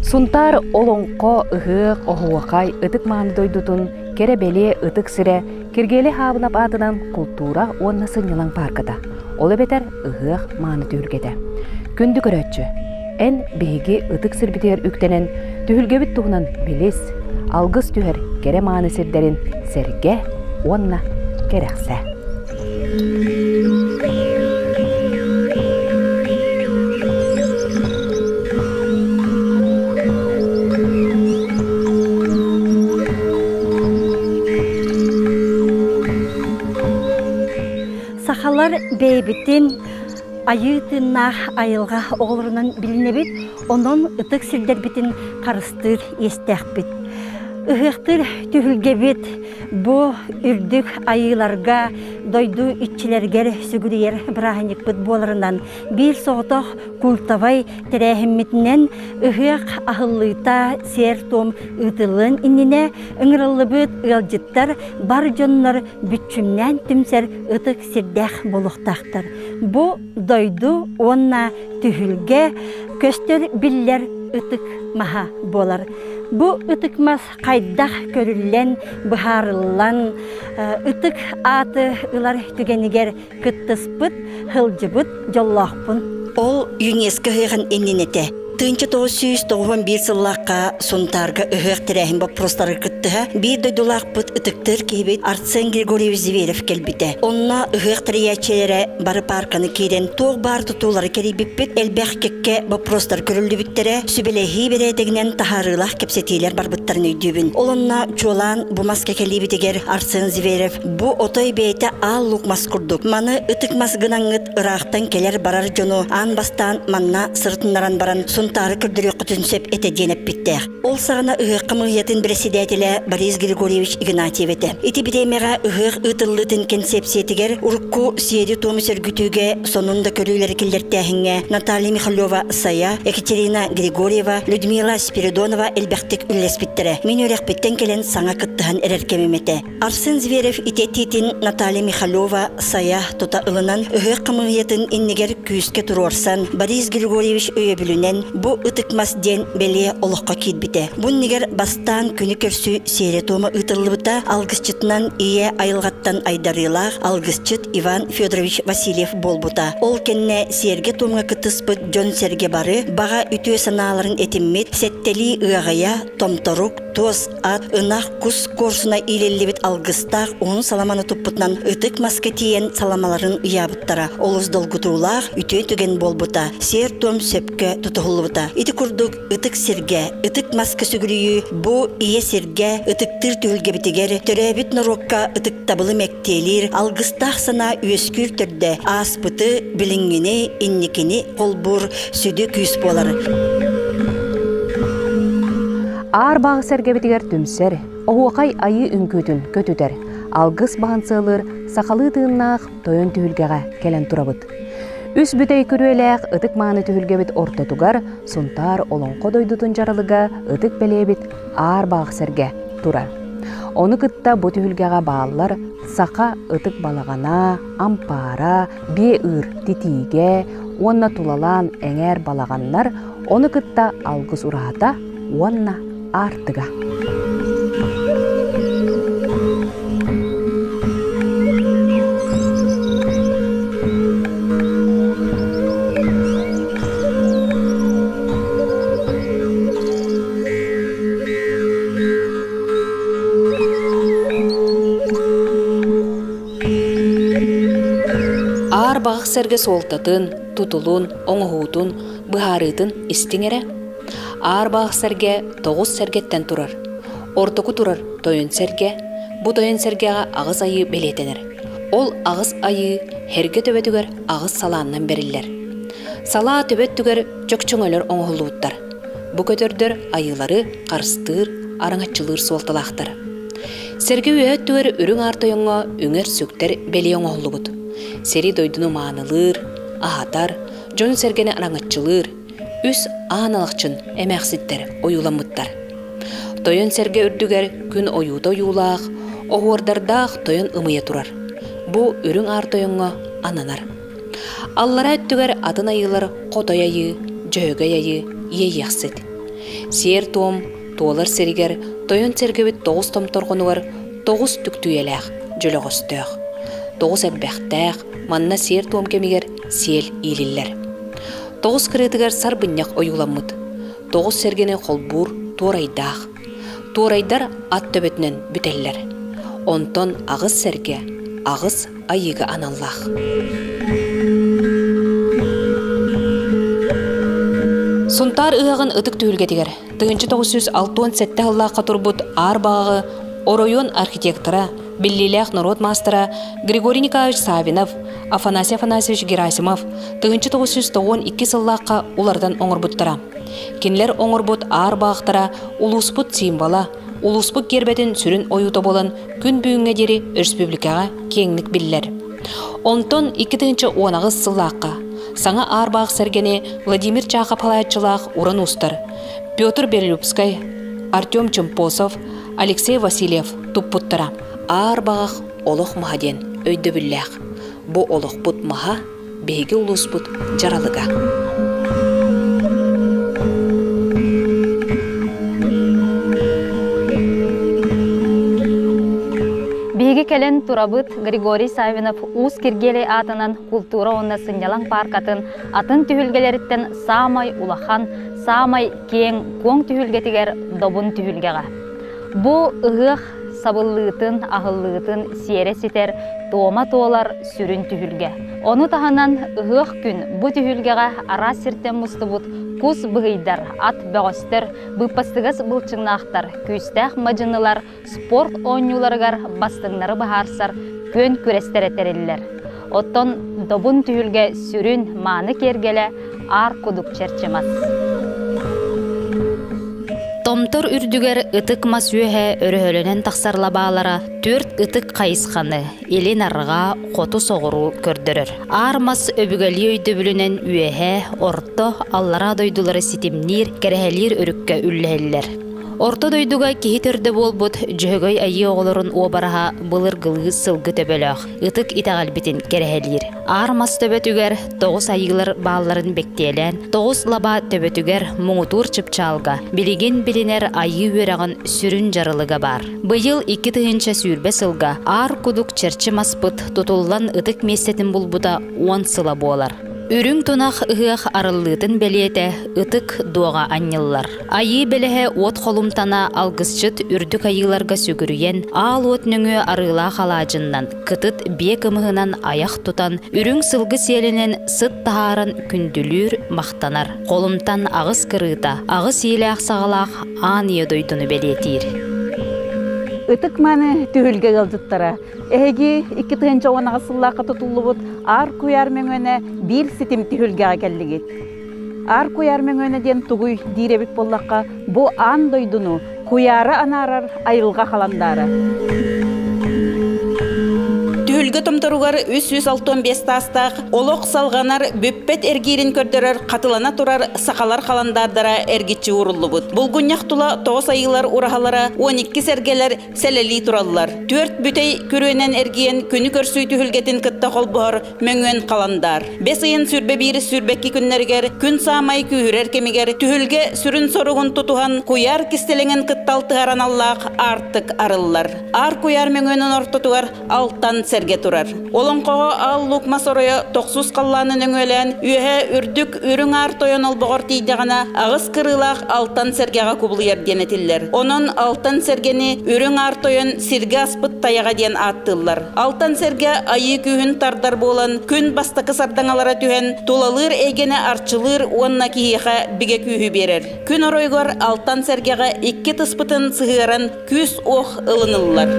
Сунтар олонқо ыһык оһуакай ытык мааны дойдутун керебеле ытык сире киргели хаабынап атынан культура уонна сыннылаң парката. Ол эбетер ыһык мааны түйүлгете. Күндү көрөтчү. Эн биһиги ытык сирбитер үктенен түйүлгебит туһунан билис, алгыс түһер кере мааны сирдерин серге уонна керексе. Сахалар бейбитин айытыннах айылга оғылырынан билинебит, онон ытык сирдербитин карыстыр естәкбит. Ыһыктыр түһүлгебит бу үрдүк айыларга дойду итчилергер сүгүрер браханикбит боларынан бир соотох культавай терехиммитинен ыһык ахыллыта сер том ытылын иннине ыңырылыбыт ылжыттар бар жоннор бүтчүмнен түмсер ытык сирдэх болуктактар. Бу дойду онна түһүлге көстөр биллер ытык маха болар. Бу ытыкмас кайдах көрүллен, быхарыллан, ытык аты ылар түгенигер кыттыспыт, хылжыбыт, жоллахпын. Ол ЮНЕСКО хыгын эннинете. 1991 сыллаққа Сунтарга ыһык терәһин вопростары кыттыһа, бир дойдулақпыт ытыктыр кебит Арсен Григорьевич Зверев келбите. Онна ыһык терәячеләре бары парканы кирен тог бар тутулары керибиппит, элбәх кекке вопростар көрүлдү биттере, сүбелеһи беретегенен тахарылах кепсетилер барбыттарын өйдүбүн. Олонна чолан бу маска келибитегер Арсен Зверев бу отой бейте аллук маскурдук. Маны ытыкмас гынаңыт ырактан келер барар жону ан бастан манна сыртыннаран баран Сунтары көрдүрөк күтүнсөп этеденеп биттер. Ол сагына ыһык комитетин председателе Борис Григорьевич Игнатьев эте. Ити битемега ыһык ытыллытын концепциятигер урукку сиеди тому сөргүтүүгө сонунда көрүүлөр килдертехинге Наталья Михайлова Сая, Екатерина Григорьева, Людмила Спиридонова элбектик үллеспиттере. Мен өрөкпеттен келен саңа кыттыхан эреркемемете. Арсен Зверев итетитин Наталья Михайлова Сая тута ылынан ыһык комитетин иннигер күүскө турорсан Борис Григорьевич өйөбүлүнен бу ытыкмас ден беле олоққа китбите. Бун нигер бастан күнү көрсү сере тома ытыллыбыта алгысчытынан ие айылгаттан айдарыйлар алгысчыт Иван Федорович Васильев болбута. Ол кенне серге томга кытыспыт жон серге бары бага үтө санааларын этиммит сеттели ыагая томторук тоз ат ынах кус корсуна илеллебит алгыстар он саламаны туппутнан ытык маскетиен саламаларын уябыттара. Олус долгутуулар үтө түген болбута. Сер том сөпкө тутулубута. Ити курдук ытык сирге, ытык маска сүгүрүйү бу ие сирге ытыктыр түлгебитигер төрөбүт норокка ытык табылы мектелир алгыстах сана үөскүр төрдө аспыты билингини инникини колбур сүдү күс болар. Ар баг сергебитигер түмсер, оуакай айы үңкөтүн көтүтер. Алгыс багансылыр сакалы тыыннаах тойон түһүлгеге келен турабыт. Үс бүтей көрүелээх ытык мааны түһүлгебит ортотугар Сунтар олонқо дойдутун жаралыга ытык белебит ар баг серге турар. Оны кытта бу түһүлгеге бааллар сака ытык балагана, ампара, бие ыр титиге, онна тулалан эңер балаганнар, оны кытта алгыс урата, онна артыга. Ар баг серге солтатын, тутулун, оңоһуутун, быһаарытын истиңере. Ар баг серге 9 сергеттен турар. Ортоку турар тойон серге. Бу тойон сергега агыс айы белетенер. Ол агыс айы херге төбөтүгөр агыс салааннан бериллер. Сала төбөттүгөр чөкчөңөлөр оңоһулууттар. Бу көтөрдөр айылары карыстыр, араңаччылыр солталактар. Серге үйөттүгөр үрүң артойонго үңөр сүктер беле оңоһулубут. Сери дойдуну маанылыр, ахатар, жон сергени араңаччылыр, үс aanalaqчын эмәхситтер оюламыттар. Тойон серге үрдүгер күн оюда оюлаах, оғуардардақ тойон ымыя турар. Бу үрүң артойоңго ананар. Аллара өттүгер атын айылар қотой айы, жөйгө айы, ейяқсыд. Сер том, туолар серигер, тойон сергебет 9 том торғынуар, 9 түктүйеләқ, жөліғыстөқ. 9 әлбәқтәқ, манна сер том кемигер сел илиллер. 9 кырытыгар сар бынняқ ойуламмыд. 9 сергені қолбур турайдақ. Турайдар ат төбетінен бүтеллер. Онтон ағыз серге, ағыз айыға аналлақ. Сунтар ыағын ытык түйілгетігер. 1967 аллаққа турбут ар бағығы Оройон архитектора, Биллилях народ мастера Григорий Николаевич Савинов, Афанасий Афанасьевич Герасимов 1992 сыллаққа улардан оңырбуттара. Кенлер оңырбут ар бағықтара улуспут символа, улуспут кербетін сүрін ойута болан күн бүйінге дері республикаға кеңлік биллер. Онтон 2010 сыллаққа саңа ар бақ сәргені Владимир Чахапалайчылақ уран устар, Петр Берлюбскай, Артем Чемпосов, Алексей Васильев туппуттара. Ар бағақ олық махаден өйді білләқ. Бұ олық бұт маха, бейге улус бұт жаралыға. Бейге кәлін турабыт Григорий Савинов уыз кергелі атынан культура онна сынялан паркатын атын түйілгелеріттен самай улахан, самай кең коң түйілгетігер добын түйілгеға. Бұ ұғық сабыллыытын, ағыллыытын сиере ситер тома тоолар сүрін түйілге. Оны таханан ұғық күн бұ түйілгеға ара сиртен мұстыбыт кус бұғыйдар, ат бәғостер, бұпастығыз бұлчыңнақтар, күйістәқ мажынылар, спорт ойнуларығар бастыңнары бағарсар, көн күрестер етерелілер. Оттон добын түйілге сүрін маны кергелі ар кудук черчемас. Томтор үрдүгер ытык масүйе өрөһөлөнен тахсарлабаалара 4 ытык кайысқаны элин арыга коту соғыру көрдөрөр. Армас өбүгәли өйдө бүлүнен үйеһе орто аллара дойдулары ситимнир керехелир өрүккө үлләһеллер. Орто дойдуга кихи төрдө болбут жөгөй айы оголорун обараха былыргылы сылгы төбөлөк ытык итагалбитин керехелир. Армас төбөтүгер 9 айылар бааларын бектелен 9 лаба төбөтүгер муңутур чыпчалга билигин билинер айы өрагын сүрүн жарылыга бар. Быйыл 2 тыгынча сүрбе сылга ар кудук черчи маспыт тутуллан ытык месетин булбута 10 сыла болар. Үрүң тонах ыгах арыллытын белиете ытык дуага анныллар. Айы белеhe от холумтана алгысчыт үрдүк айыларга сүгүрүйен ал от нөңө арыла халажындан кытыт бек ымыгынан аяк тутан үрүң сылгы селенен сыт тахарын күндүлүр мактанар. Колумтан агыс кырыта, агыс илак сагалак ан йодойдуну белиетир. Ытык маны түйілге ғылдыттара. Әйге 2-10 сыллаққа тұтылыбыт ар күйар мөңөне бір сетім түйілге келігет. Ар күйар мөңөне ден тұғый диребік боллаққа бұ ан дойдуну күйары анарар айылға қаландары. Түйілгі тұмтыруғар 365 тастақ, олық салғанар бүппет әргейрін көрдірір, қатылана тұрар сақалар қаландардара әргетші ұрылы бұд. Бұл күнняқ тұла 9 айылар ұрағалара 12 сәргелер сәлелі тұралылар. 4 бүтей көрінен әргейін күні көрсүй түйілгетін күтті қол бұғыр мөңен қаландар. 5 айын сүрбе бейірі сүрбеккі күннергер, күн самай күйірер кемегер, түйілге сүрін соруғын тұтуған кuyar кістелеңін күтталтығаран Аллах артық арылылар. Ар кuyar мөңенін ортытуғар алтан сәрге турар. Олонқоға ал лукма сорая 9 қалланын өңөлен үйе үрдік үрің артойын олбығыр тейдіғана ағыз кырылақ алтан сәргеға кубылыр денетілер. Оның алтан сәргені үрің артойын сірге аспыт таяға ден аттылар. Алтан сәрге айы күйін тардар болан күн бастықы сардаңалара түйен тулалыр егені арчылыр онна кейіға біге күйі берер. Күн оройғар алтан сәргеға 2 тұспытын сығыран күз оқ ылынылар.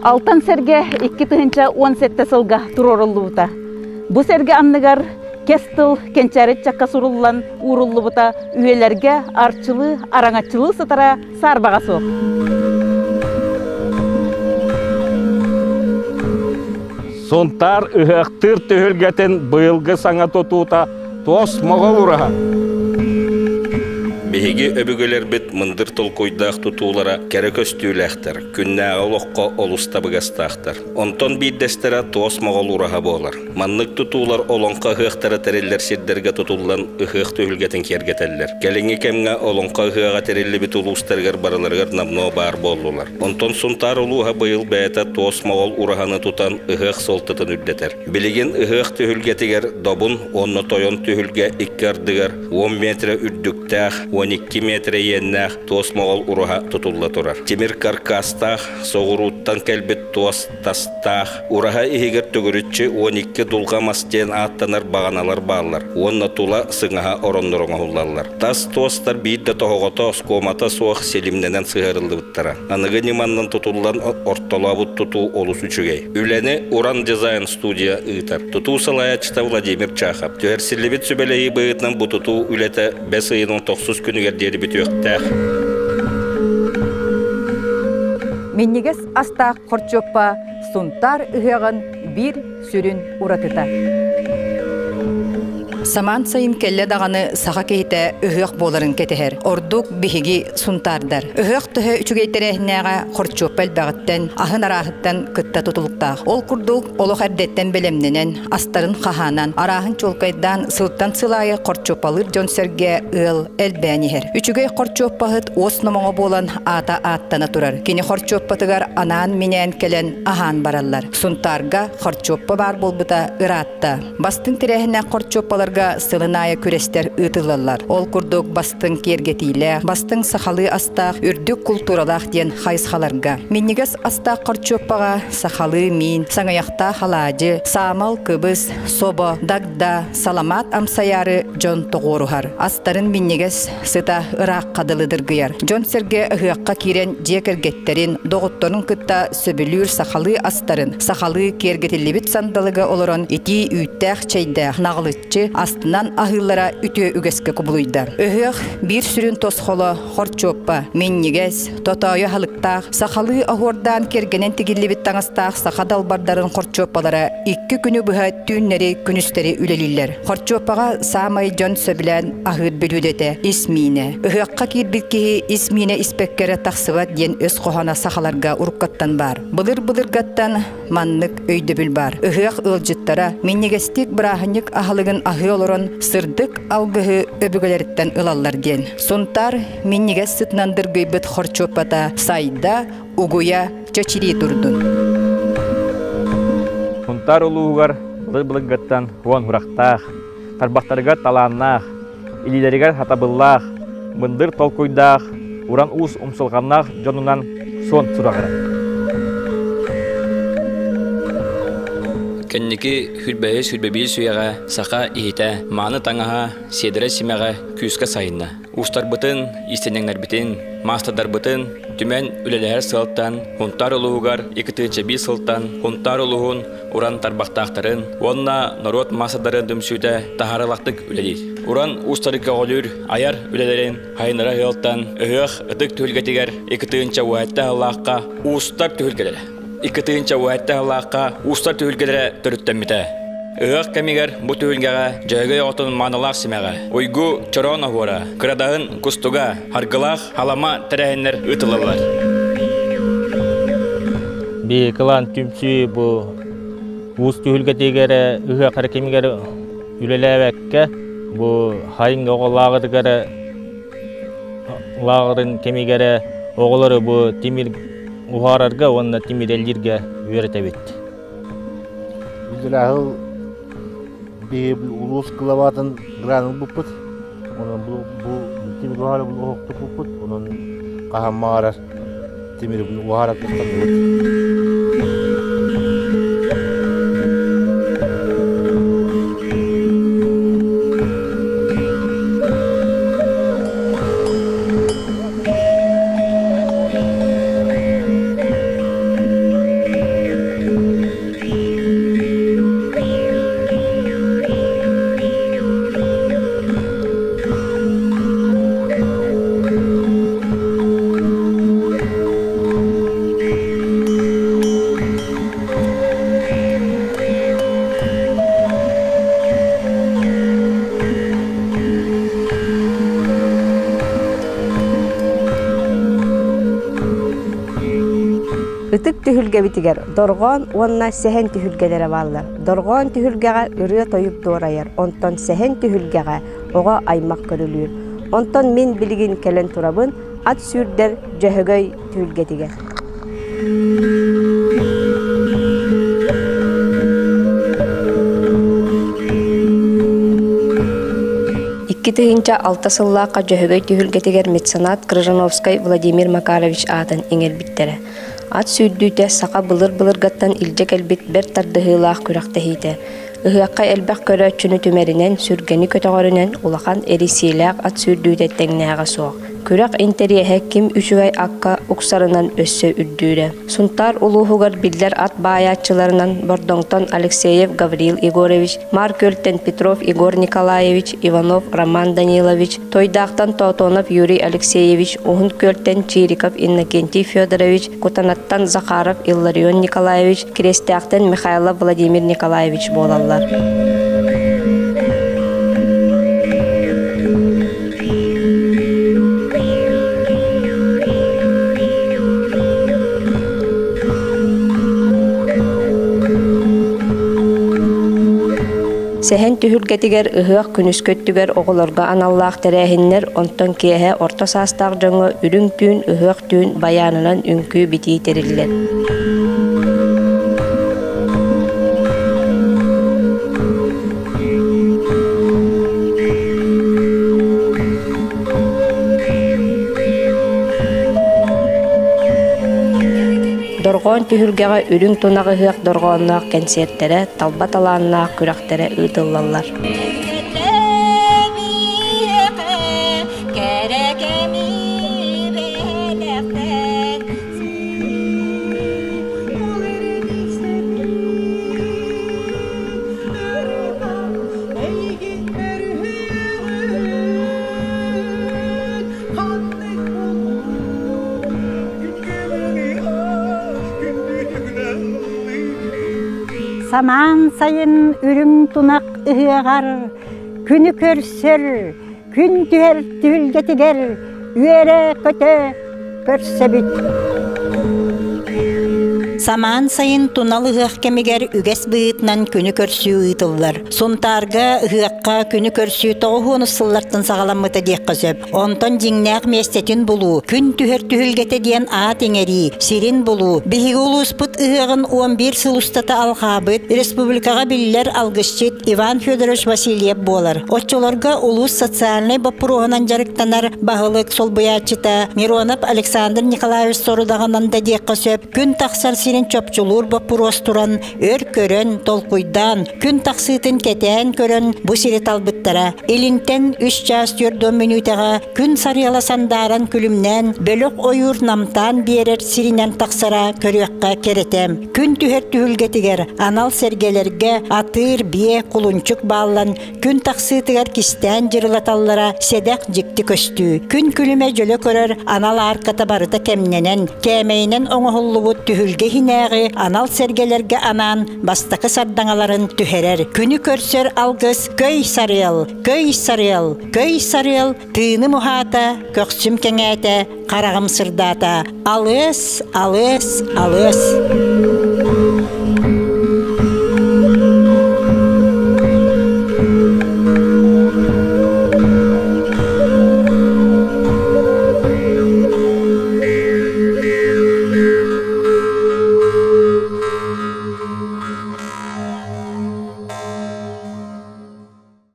Алтан сәрге 2-17 сылға тұрорылы бұта. Бұ сәрге анныгар кестіл кенчәрет чаққа сұрылылан ұрылы бұта үйелерге арчылы, араңатчылы сытара сарбаға соқ. Сонтар ұғықтыр түйілгетін бұйылғы саңа тотуыта тос моғол ұраға. Беге өбігілер біт мындыр толкуйдах тутуулара кере көстүүлэхтер, күннää олоққа олустабыгастахтар. Онтон биддестера тоос моғол ураха болар. Маннык тутуулар олонқа хыахтара тереллер сирдерге тутуллан ыхыах түйілгетін кергетеллер. Келеңі кемге олонқа ыхыаға терелли бит улустаргар барыларгар намно бар болулар. Онтон сунтар улуха быйыл бәйта тоос моғол ураханы тутан ыхыах солтытын үддетер. Билеген ыхыах түйілгетігер добун онны тойон түйілге иккардыгар 10 метр үрдүктәх, 12 метр еннәх тоос моғол ураха тутулла турар. Темир каркастах, соғыруттан кәлбет тоос тастах, ураха ихигер түгірітші 12 дулға мастен аттанар бағаналар бағалар. Онна тула сыңаға ороннырыңа хулалар. Тас тоостар бейді тоғығыта оскомата соқ селимненен сығарылды бұттара. Анығы неманнан тутулан ортолабыт туту олус үчігей. Үләні Уран дизайн студия ұйтар. Туту салаячта Владимир Чахов. Төхерсілі бит сүбелейі бұйытнан бұ туту үләті 5 айының 9 күнігердері бит өқтәқ. Меннегес астақ қорчоппа сунтар үхеғын бір сүрін ұратыта. Саман сайын келле дағаны саға кейті үхеқ боларын кетігер. Ордук бихиги сунтардар. Үхеқ түхі үчігейтерехінеға қорчоппел бағыттен, ахын арахыттан күтті тұтылықтақ. Ол күрдук олық әрдеттен белемненен, астарын қаханан, арахын чолкайдан сылттан сылайы қорчоппалыр жонсерге ыл әлбәнігер. Үчігей қорчоппағыт ос номоңы болан ата аттана тұрар. Кені қорчоппатығар анаан менен келен ахан баралар. Сунтарға қорчоппа бар болбыта ыратта. Бастың тірехіне қорчоппаларға сылыная күрестер ытылалар. Ол күрдік бастың кергетейлі, бастың сақалы астақ, үрдік культуралақ ден хайсқаларға. Меннегес астақ қорчоппаға сақалы мин, саңаяқта халаджы, самал кыбыз, соба, дагда, саламат амсаяры жон тоғырухар. Астарын меннегес сыта ырақ қадылыдыр гыяр. Жон серге ұғыққа керен жекергеттерін, доғыттырын күтта сөбілір сақалы астарын, сақалы кергетелі бит сандалығы олырын, ити үйттәқ чайдақ нағылытчы, астынан ахыллара үтө үгеске кубулуйдар. Өһөк бир сүрүн тосхоло хорчоппа, меннигес, тотойо халыктах, сахалы ахордан кергенен тигиллибит таңастах сахадал бардарын хорчоппалара 2 күнү быха түннери күнүстери үлелиллер. Хорчоппага самай жон сөбүлән ахыт бүлүдете исмине. Өһөкка кирбитки исмине испеккере тахсыбат ден өс кохана сахаларга уруккаттан бар. Былыр-былыргаттан маннык өйдөбүл бар. Өһөк ылжыттара меннигестик браханик ахалыгын олорон сырдык алгыһы өбүгөлерттен ылаллар ден. Сунтар меннеге сытнандыр гыйбыт хорчоппата сайда угуя чачири турдун. Сунтар улуугар былыгаттан хуан хурактах, тарбактарга таланнах, илилеригер хатабыллах, мындыр толкуйдах, уран ус умсылганнах жонунан сон сурагара. Кенники хүлбәйес хүлбәбей суяға сақа ихите, маны таңаға, седірі семеға күскі сайынна. Устар бұтын, истенеңнер бітін, мастадар бұтын, түмен үлелер сылттан, хунтар ұлығығар 2-5 сылттан, хунтар ұлығын уран тарбақтақтарын, онна народ масадарын дөмсүйті тахаралақтық үлелер. Уран устарыка олыр, аяр үлелерін хайнара ғылттан, ұғық ұдық түлгетігер 2-5 уәтті ғылаққа устар түлгелер. 2-5 уәтті ғылаққа устар түлгелері түріттенметі. Ұғық кәмегер бұ түлгеға жайғы отын манылақ семеға. Ойгу чорона ғора, кырадағын күстуға, харғылақ халама тәрәйінлер ұтылылар. Бейкілан түмсі бұ ұз түлгетегері ұғық әркемегері үлеләвәкке бұ хайын оғылағыдығары лағырын кемегері оғылары бұ темір Ухарарга онна тимиреллерге үйрәтәбет. Үзләһү бил улус кылабатын гранул буппут. Онан бу тимир ухара бу окту буппут. Онан кахамара тимир ухара кыстабыт. Ытык түһүлгэ битигер доргон уонна сehen түһүлгелере баллар. Доргон түһүлгэга ырыа тойуп дуорайар. Онтон сehen түһүлгэга ого аймак көрүлүр. Онтон мен билигин келен турабын ат сүрдер жөһөгөй түһүлгетигер. Тыгынча алтасыллааққа жөһөгөй түһүлгетигер меценат Крыжановской Владимир Макарович атын эңербиттере. Ат сүйдүүтэ сака былыр-былыргаттан илже келбит бер тардыһыылаах күрәхтәһите. Ыһыакка элбэх көрө чүнү түмәринен сүргени көтөгөрүнен улахан эрисиилээх ат сүйдүүтэ теңнээҕэ суох. Күрәк интериэһэ ким үчүгай акка уксарынан өссө үрдүүрэ. Сунтар улууһугар биллер ат бааяччыларынан Бордоңтон Алексеев Гавриил Егорович, Маркөлтен Петров Игорь Николаевич, Иванов Роман Данилович, Тойдаактан Тотонов Юрий Алексеевич, Ухункөлтен Чириков Иннокентий Федорович, Кутанаттан Захаров Илларион Николаевич, Крестяактан Михайлов Владимир Николаевич болаллар. Сehen түһүлгетигер ыһыак күнүскөттүгер оголорга аналлаах терээһиннер онтон киэһэ орто саастаах жоңо үрүң түүн ыһыак түүн баяанынан үңкүү битии териллер. Доргон түһүлгэҕэ үрүң тунагы ыһыак доргооннаах кэнсиэттерэ талба талааннаах күрэхтерэ ыытыллаллар. Саман сайын үрүң тунак ыһыагар, күнү көрсөр, күн түһэр түһүлгетигер, үөрэ көтө көрсөбүт. Саман сайын тунал ыһыак кемигер үгэс быытынан күнү көрсүү ыытыллар. Сунтарга ыһыакка күнү көрсүү тоҕуһуону сыллартын сагаламмыта диэкка сөп. Онтон жиңнээх местетин булуу, күн түһэр түһүлгете диэн аат эҥери, сирин булуу. Биһиги улууспут ыһыагын 11 сыл устата алхаабыт, республикага биллер алгысчыт Иван Федорович Васильев болар. Отчолорга улус социальный бапуруһунан жарыктанар баһылык солбуячыта Миронов Александр Николаевич сорудагынан да диэкка сөп. Күн тахсар сирин чопчулур бапурос туран, өр көрөн, толкуйдан, күн тахсытын кетен көрөн бу сирит албыттара. Илинтен 3 час 4 минутага күн сарыяла сандаран күлүмнен, бөлөк ойур намтан берер сиринен тахсара көрөкка керетем. Күн түһэр түһүлгетигер, анал сергелерге атыр, бие, кулунчук баалан, күн тахсытыгар кистен жырылаталлара седек жикти көстүү. Күн күлүмэ жөлө көрөр, анал арката барыта кемненен, кемейнен оңохуллубут түһүлге хинäги анал сергелерге анан бастакы сардаңаларын түһэрер. Күнү көрсөр алгыс көй сарыел, көй сарыел, көй сарыел, тыыны мухата, көксүм кеңээте, карагым сырдата. Алыс, алыс, алыс.